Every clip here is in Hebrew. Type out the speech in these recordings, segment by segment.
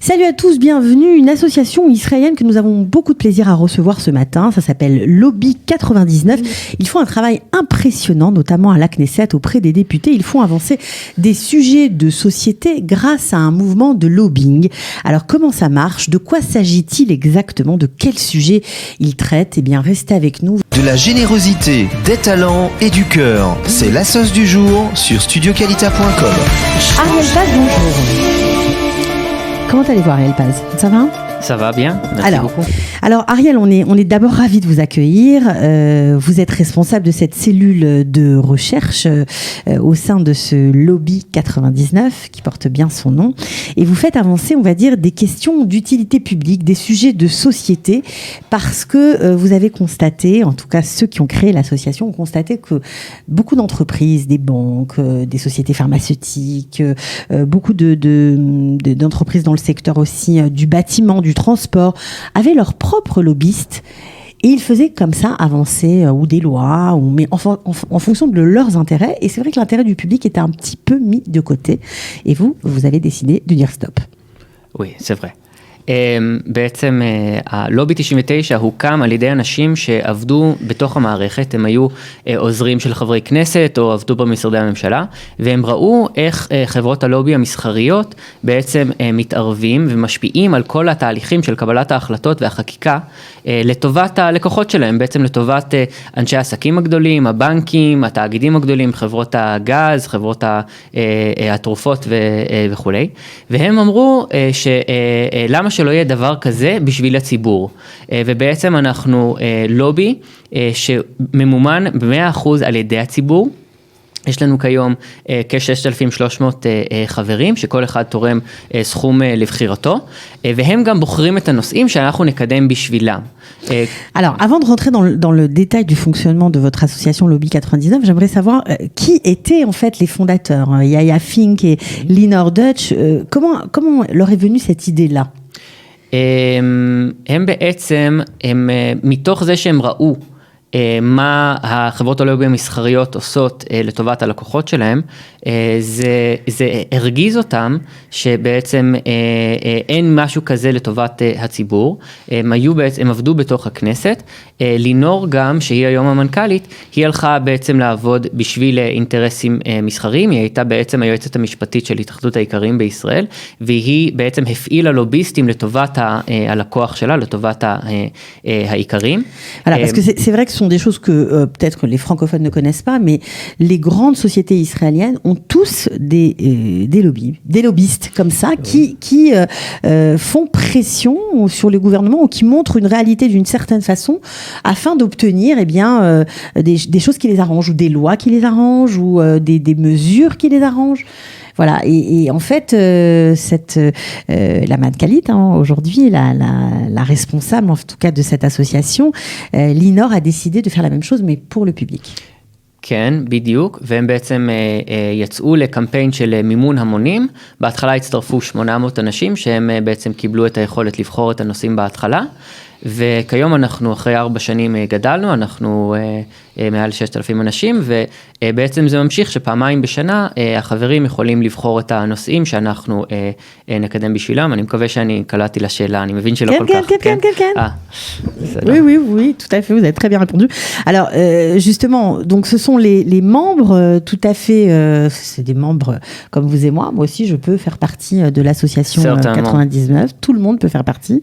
Salut à tous, bienvenue. Une association israélienne que nous avons beaucoup de plaisir à recevoir ce matin. Ça s'appelle Lobby 99. Ils font un travail impressionnant, notamment à la Knesset, auprès des députés. Ils font avancer des sujets de société grâce à un mouvement de lobbying. Alors, comment ça marche? De quoi s'agit-il exactement? De quel sujet ils traitent? Eh bien, restez avec nous. De la générosité, des talents et du cœur. C'est la sauce du jour sur studioqualita.com. Ariel Paz, bonjour. Comment allez-vous, Ariel Paz? Ça va? Ça va bien, merci beaucoup. Alors Ariel, on est d'abord ravis de vous accueillir. Vous êtes responsable de cette cellule de recherche au sein de ce Lobby 99 qui porte bien son nom. Et vous faites avancer, on va dire, des questions d'utilité publique, des sujets de société, parce que vous avez constaté, en tout cas ceux qui ont créé l'association ont constaté que beaucoup d'entreprises, des banques, des sociétés pharmaceutiques, beaucoup d'entreprises dans le secteur aussi du bâtiment, du transport, avaient leurs propres lobbyistes et ils faisaient comme ça avancer ou des lois, mais en fonction de leurs intérêts. Et c'est vrai que l'intérêt du public était un petit peu mis de côté. Et vous avez décidé de dire stop. Oui, c'est vrai. בעצם הלובי 99 הוקם על ידי אנשים שעבדו בתוך המערכת, הם היו עוזרים של חברי כנסת או עבדו במשרדי הממשלה, והם ראו איך חברות הלובי המסחריות בעצם מתערבים ומשפיעים על כל התהליכים של קבלת ההחלטות והחקיקה לטובת הלקוחות שלהם, בעצם לטובת אנשי העסקים הגדולים, הבנקים, התאגידים הגדולים, חברות הגז, חברות התרופות וכו'. והם אמרו שלמה שלא יהיה דבר כזה בשביל הציבור. ובעצם אנחנו לובי שממומן ב100% על ידי הציבור. יש לנו כיום כ-6,300 חברים, שכל אחד תורם סכום לבחירתו, והם גם בוחרים את הנושאים שאנחנו נקדם בשבילם. Alors, avant de rentrer dans le détail du fonctionnement de votre association Lobby 99, j'aimerais savoir qui étaient en fait les fondateurs, Yaya Fink et Linor Dutch. Comment leur est venue cette idée-là? הם בעצם, מתוך זה שהם ראו מה החברות הלובי המסחריות עושות לטובת הלקוחות שלהם, זה הרגיז אותם שבעצם אין משהו כזה לטובת הציבור. הם עבדו בתוך הכנסת. לינור גם, שהיא היום המנכ"לית, היא הלכה בעצם לעבוד בשביל אינטרסים מסחריים. היא הייתה בעצם היועצת המשפטית של התאחדות האיכרים בישראל, והיא בעצם הפעילה לוביסטים לטובת הלקוח שלה, לטובת האיכרים. Voilà, parce que c'est vrai que ce sont des choses que peut-être les francophones ne connaissent pas, mais les grandes sociétés israéliennes ont tous des lobbyistes comme ça, oui, qui font pression sur le gouvernement ou qui montrent une réalité d'une certaine façon afin d'obtenir des choses qui les arrangent, ou des lois qui les arrangent, ou des mesures qui les arrangent. Voilà, et en fait, la Mankalit, aujourd'hui, la responsable, en tout cas, de cette association, Linor, a décidé de faire la même chose, mais pour le public. כן, בדיוק, והם בעצם יצאו לקמפיין של מימון המונים. בהתחלה הצטרפו 800 אנשים שהם בעצם קיבלו את היכולת לבחור את הנושאים בהתחלה, וכיום אנחנו אחרי 4 שנים גדלנו, אנחנו מעל 6,000 אנשים, ובעצם זה ממשיך שפעמיים בשנה החברים יכולים לבחור את הנושאים שאנחנו נקדם בשבילם. אני מקווה שאני קלעתי לשאלה, אני מבין שלא כל כך. כן. Oui, tout à fait, vous avez très bien répondu. Alors, justement, donc ce sont les membres, tout à fait, c'est des membres comme vous et moi aussi, je peux faire partie de l'association 99, tout le monde peut faire partie.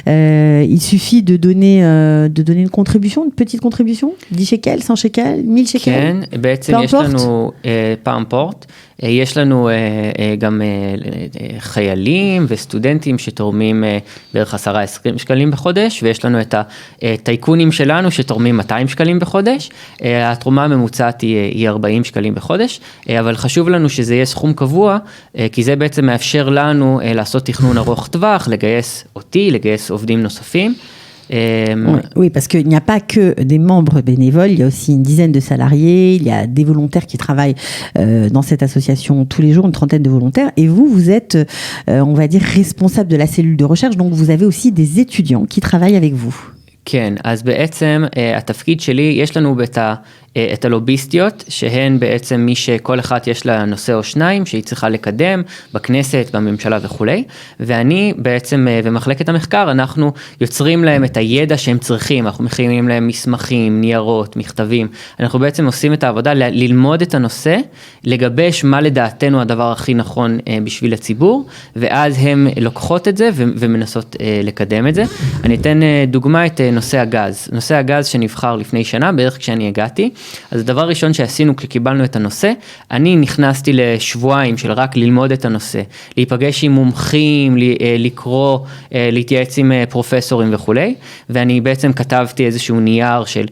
Il suffit de donner une contribution, une petite contribution, 10 shekels, 100 shekels, 1000 shekels. כן, בעצם יש לנו פעמפורט, יש לנו גם חיילים וסטודנטים שתורמים בערך 10-20 שקלים בחודש, ויש לנו את הטייקונים שלנו שתורמים 200 שקלים בחודש. התרומה הממוצעת היא 40 שקלים בחודש, אבל חשוב לנו שזה יהיה סכום קבוע, כי זה בעצם מאפשר לנו לעשות תכנון ארוך טווח, לגייס אותי, לגייס עובדים נוספים. Oui, parce qu'il n'y a pas que des membres bénévoles, il y a aussi une dizaine de salariés, il y a des volontaires qui travaillent dans cette association tous les jours, une trentaine de volontaires, et vous êtes, on va dire, responsable de la cellule de recherche, donc vous avez aussi des étudiants qui travaillent avec vous. כן, אז בעצם התפקיד שלי, יש לנו את הלוביסטיות, שהן בעצם מי שכל אחת יש לה נושא או שניים, שהיא צריכה לקדם בכנסת, בממשלה וכו'. ואני בעצם, ומחלקת המחקר, אנחנו יוצרים להם את הידע שהם צריכים, אנחנו מכינים להם מסמכים, ניירות, מכתבים, אנחנו בעצם עושים את העבודה ללמוד את הנושא, לגבש מה לדעתנו הדבר הכי נכון בשביל הציבור, ואז הם לוקחות את זה ומנסות לקדם את זה. אני אתן דוגמה את נושא הגז. נושא הגז שנבחר לפני שנה, בערך כשאני הגעתי, אז הדבר הראשון שעשינו כשקיבלנו את הנושא, אני נכנסתי לשבועיים של רק ללמוד את הנושא, להיפגש עם מומחים, לקרוא, להתייעץ עם פרופסורים וכו', ואני בעצם כתבתי איזשהו נייר של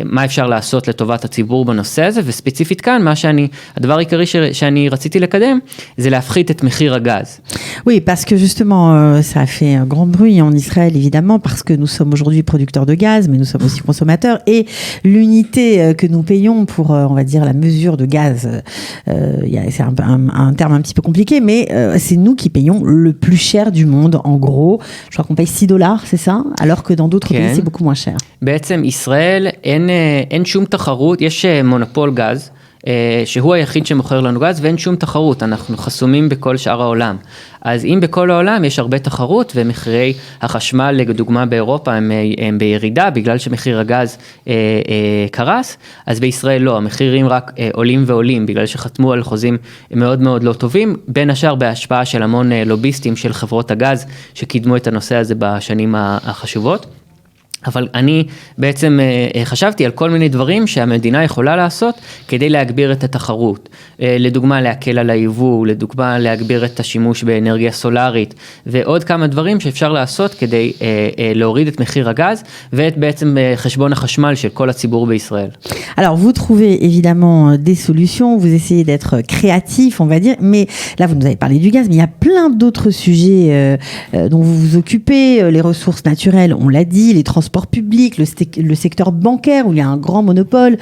מה אפשר לעשות לטובת הציבור בנושא הזה, וספציפית כאן, הדבר העיקרי שאני רציתי לקדם, זה להפחית את מחיר הגז. Oui, parce que justement, ça a fait un grand bruit en Israël, évidemment, parce que nous sommes aujourd'hui producteurs de gaz, mais nous sommes aussi consommateurs, et l'unité que nous payons pour, on va dire, la mesure de gaz, c'est un terme un petit peu compliqué, mais c'est nous qui payons le plus cher du monde, en gros. Je crois qu'on paye $6, c'est ça? Alors que dans d'autres pays, c'est beaucoup moins cher. בעצם ישראל אין שום תחרות, יש מונופול גז, שהוא היחיד שמוכר לנו גז, ואין שום תחרות, אנחנו חסומים בכל שאר העולם. אז אם בכל העולם יש הרבה תחרות, ומחירי החשמל, לדוגמה באירופה, הם בירידה, בגלל שמחיר הגז קרס, אז בישראל לא, המחירים רק עולים ועולים, בגלל שחתמו על חוזים מאוד מאוד לא טובים, בין השאר בהשפעה של המון לוביסטים של חברות הגז, שקידמו את הנושא הזה בשנים החשובות. אבל אני בעצם חשבתי על כל מיני דברים שהמדינה יכולה לעשות כדי להגביר את התחרות. לדוגמה, להקל על היבוא, לדוגמה, להגביר את השימוש באנרגיה סולארית, ועוד כמה דברים שאפשר לעשות כדי להוריד את מחיר הגז, ואת בעצם חשבון החשמל של כל הציבור בישראל. Alors, vous trouvez évidemment des solutions, vous essayez d'être créatif, on va dire, mais là, vous nous avez parlé du gaz, mais il y a plein d'autres sujets dont vous vous occupez, les ressources naturelles, on l'a dit, les transports public, le secteur bancaire où il y a un grand monopole.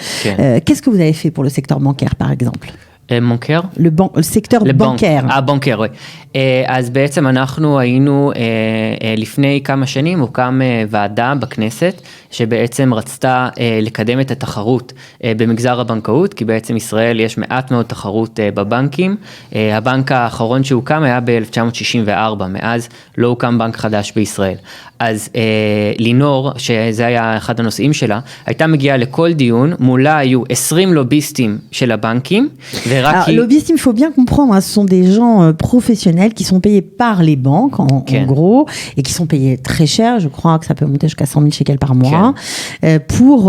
Qu'est-ce que vous avez fait pour le secteur bancaire, par exemple? bancaire? Le secteur bancaire. bancaire, oui. אז בעצם אנחנו היינו, לפני כמה שנים, הוקם ועדה בכנסת, שבעצם רצתה לקדם את התחרות במגזר הבנקאות, כי בעצם ישראל יש מעט מאוד תחרות בבנקים. הבנק האחרון שהוקם היה ב-1964, מאז לא הוקם בנק חדש בישראל. אז לינור, שזה היה אחד הנושאים שלה, הייתה מגיעה לכל דיון, מולה היו 20 לוביסטים של הבנקים, Alors, lobbyistes, il faut bien comprendre, hein, ce sont des gens professionnels qui sont payés par les banques, en gros, et qui sont payés très cher, je crois que ça peut monter jusqu'à 100 000 shekels par mois, pour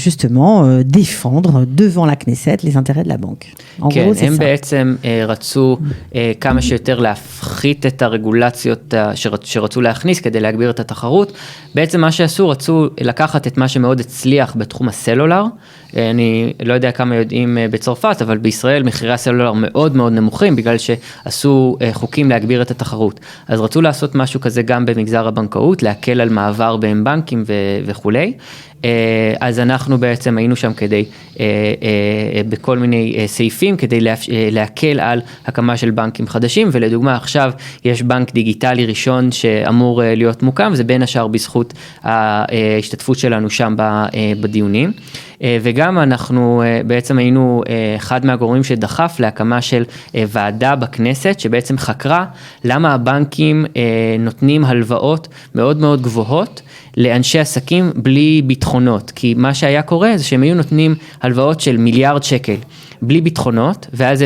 justement défendre devant la Knesset les intérêts de la banque. En gros, c'est ça. הם בעצם רצו כמה שיותר להפחית את הרגולציות שרצו להכניס כדי להגביר את התחרות. בעצם מה שעשו, רצו לקחת את מה שמאוד הצליח בתחום הסלולר. אני לא יודע כמה יודעים בצרפת, אבל בישראל מחירי הסלולר מאוד מאוד נמוכים, בגלל שעשו חוקים להגביר את התחרות. אז רצו לעשות משהו כזה גם במגזר הבנקאות, להקל על מעבר בין בנקים וכולי. אז אנחנו בעצם היינו שם כדי, בכל מיני סעיפים, כדי להקל על הקמה של בנקים חדשים, ולדוגמה עכשיו יש בנק דיגיטלי ראשון שאמור להיות מוקם, וזה בין השאר בזכות ההשתתפות שלנו שם בדיונים. וגם אנחנו בעצם היינו אחד מהגורמים שדחף להקמה של ועדה בכנסת, שבעצם חקרה למה הבנקים נותנים הלוואות מאוד מאוד גבוהות לאנשי עסקים בלי ביטחונות, כי מה שהיה קורה זה שהם היו נותנים הלוואות של מיליארד שקל בלי ביטחונות, ואז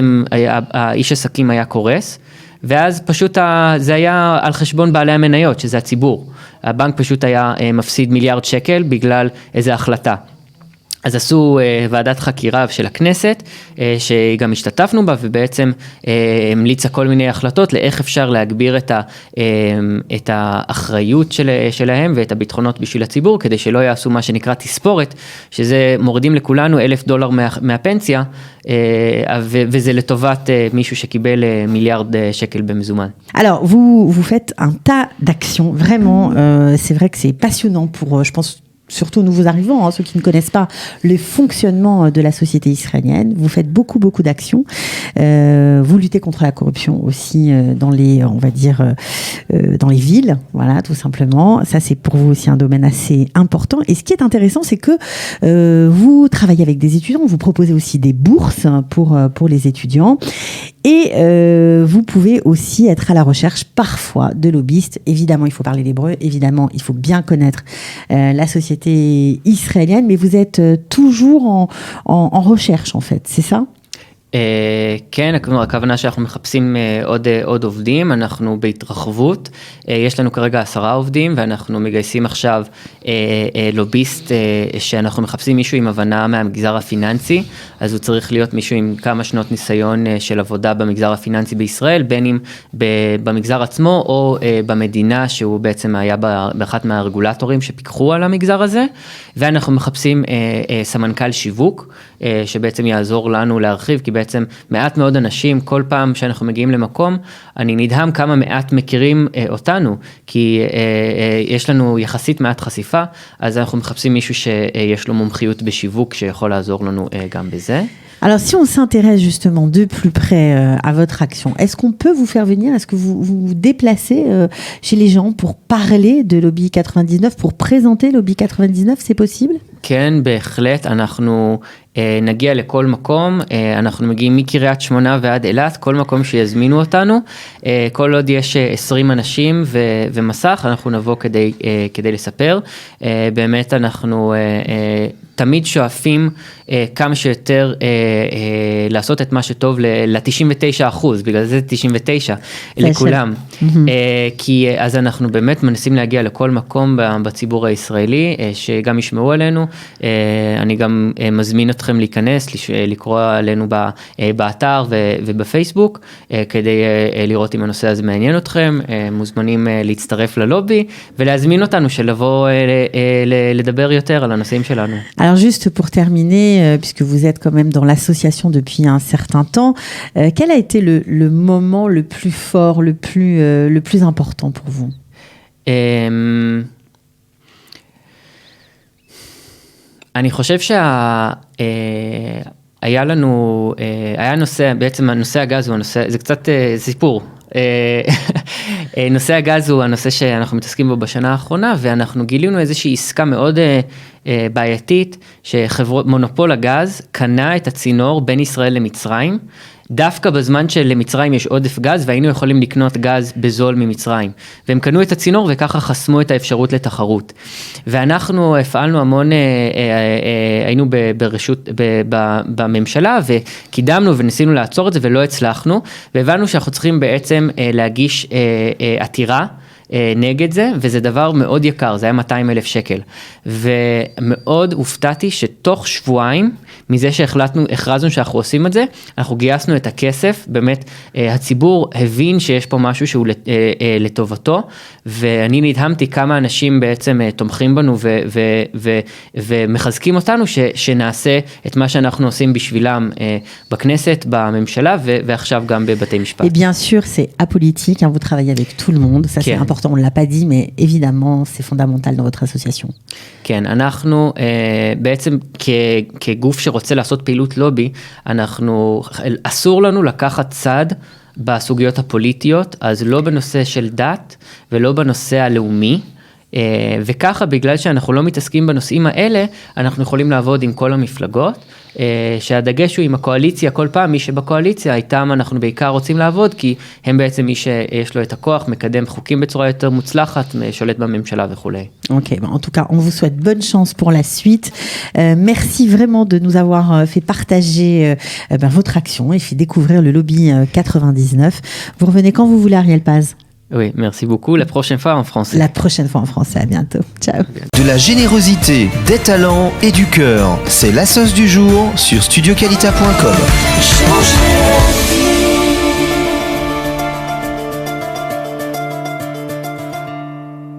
האיש עסקים היה קורס, ואז פשוט זה היה על חשבון בעלי המניות, שזה הציבור. הבנק פשוט היה מפסיד מיליארד שקל בגלל איזו החלטה. אז עשו ועדת חקירה של הכנסת, שגם השתתפנו בה, ובעצם המליצה כל מיני החלטות לאיך אפשר להגביר את האחריות שלהם ואת הביטחונות בשביל הציבור, כדי שלא יעשו מה שנקרא תספורת, שזה מורידים לכולנו $1,000 מהפנסיה, וזה לטובת מישהו שקיבל מיליארד שקל במזומן. Alors, vous faites un tas d'actions, vraiment, c'est vrai que c'est passionnant pour, je pense, surtout nouveaux arrivants, ceux qui ne connaissent pas le fonctionnement de la société israélienne. Vous faites beaucoup d'actions. Vous luttez contre la corruption aussi dans les, on va dire, dans les villes, voilà, tout simplement. Ça, c'est pour vous aussi un domaine assez important. Et ce qui est intéressant, c'est que vous travaillez avec des étudiants, vous proposez aussi des bourses pour les étudiants. Et vous pouvez aussi être à la recherche parfois de lobbyistes. Évidemment, il faut parler l'hébreu. Évidemment, il faut bien connaître la société israélienne. Mais vous êtes toujours en recherche, en fait. C'est ça? כן, הכוונה שאנחנו מחפשים עוד עובדים, אנחנו בהתרחבות, יש לנו כרגע 10 עובדים, ואנחנו מגייסים עכשיו לוביסט שאנחנו מחפשים מישהו עם הבנה מהמגזר הפיננסי, אז הוא צריך להיות מישהו עם כמה שנות ניסיון של עבודה במגזר הפיננסי בישראל, בין אם במגזר עצמו או במדינה שהוא בעצם היה באחת מהרגולטורים שפיקחו על המגזר הזה, ואנחנו מחפשים סמנכ"ל שיווק, שבעצם יעזור לנו להרחיב, כי בעצם מעט מאוד אנשים, כל פעם שאנחנו מגיעים למקום, אני נדהם כמה מעט מכירים אותנו, כי יש לנו יחסית מעט חשיפה, אז אנחנו מחפשים מישהו שיש לו מומחיות בשיווק, שיכול לעזור לנו גם בזה. Alors, si on s'intéresse justement de plus près à votre action, est-ce qu'on peut vous faire venir, est-ce que vous vous déplacez chez les gens pour parler de Lobby 99, pour présenter Lobby 99, c'est possible? כן, בהחלט, אנחנו נגיע לכל מקום, אנחנו מגיעים מקריית שמונה ועד אילת, כל מקום שיזמינו אותנו, כל עוד יש 20 אנשים ומסך, אנחנו נבוא כדי לספר, באמת אנחנו תמיד שואפים כמה שיותר לעשות את מה שטוב ל-99%, בגלל זה 99 לכולם, כי אז אנחנו באמת מנסים להגיע לכל מקום בציבור הישראלי, שגם ישמעו עלינו, אני גם מזמין אתכם להיכנס, לקרוא עלינו באתר ובפייסבוק, כדי לראות אם הנושא הזה מעניין אתכם, מוזמנים להצטרף ללובי, ולהזמין אותנו שלבוא לדבר יותר על הנושאים שלנו. Alors juste pour terminer, puisque vous êtes quand même dans l'association depuis un certain temps, quel a été le moment le plus fort, le plus important pour vous? אני חושב היה לנו, היה נושא, בעצם הנושא הגז הוא הנושא, זה קצת סיפור. נושא הגז הוא הנושא שאנחנו מתעסקים בו בשנה האחרונה, ואנחנו גילינו איזושהי עסקה מאוד בעייתית, שחברות מונופול הגז קנה את הצינור בין ישראל למצרים, דווקא בזמן שלמצרים יש עודף גז, והיינו יכולים לקנות גז בזול ממצרים. והם קנו את הצינור וככה חסמו את האפשרות לתחרות. ואנחנו הפעלנו המון, היינו בממשלה, וקידמנו וניסינו לעצור את זה ולא הצלחנו, והבנו שאנחנו צריכים בעצם להגיש עתירה, נגד זה, וזה דבר מאוד יקר, זה היה 200,000 שקל. ומאוד הופתעתי שתוך שבועיים, מזה הכרזנו שאנחנו עושים את זה, אנחנו גייסנו את הכסף, באמת הציבור הבין שיש פה משהו שהוא לטובתו, ואני נדהמתי כמה אנשים בעצם תומכים בנו ומחזקים אותנו שנעשה את מה שאנחנו עושים בשבילם בכנסת, בממשלה, ועכשיו גם בבתי משפט. Et bien sûr, c'est apolitique, vous travaillez avec tout le monde, ça c'est important. On ne l'a pas dit, mais évidemment, c'est fondamental dans votre association. כן, אנחנו בעצם כגוף שרוצה לעשות פעילות לובי, אסור לנו לקחת צד בסוגיות הפוליטיות, אז לא בנושא של דת ולא בנושא הלאומי, וככה בגלל שאנחנו לא מתעסקים בנושאים האלה, אנחנו יכולים לעבוד עם כל המפלגות, שהדגש הוא עם הקואליציה, כל פעם מי שבקואליציה, איתם אנחנו בעיקר רוצים לעבוד, כי הם בעצם מי שיש לו את הכוח, מקדם חוקים בצורה יותר מוצלחת, שולט בממשלה וכו'. Ok, en tout cas, on vous souhaite bonne chance pour la suite. Merci vraiment de nous avoir fait partager votre action et fait découvrir le lobby 99. Vous revenez quand vous voulez, Ariel Paz. Oui, merci beaucoup. La prochaine fois en français. La prochaine fois en français. À bientôt. Ciao. De la générosité, des talents et du cœur. C'est la sauce du jour sur studioqualita.com.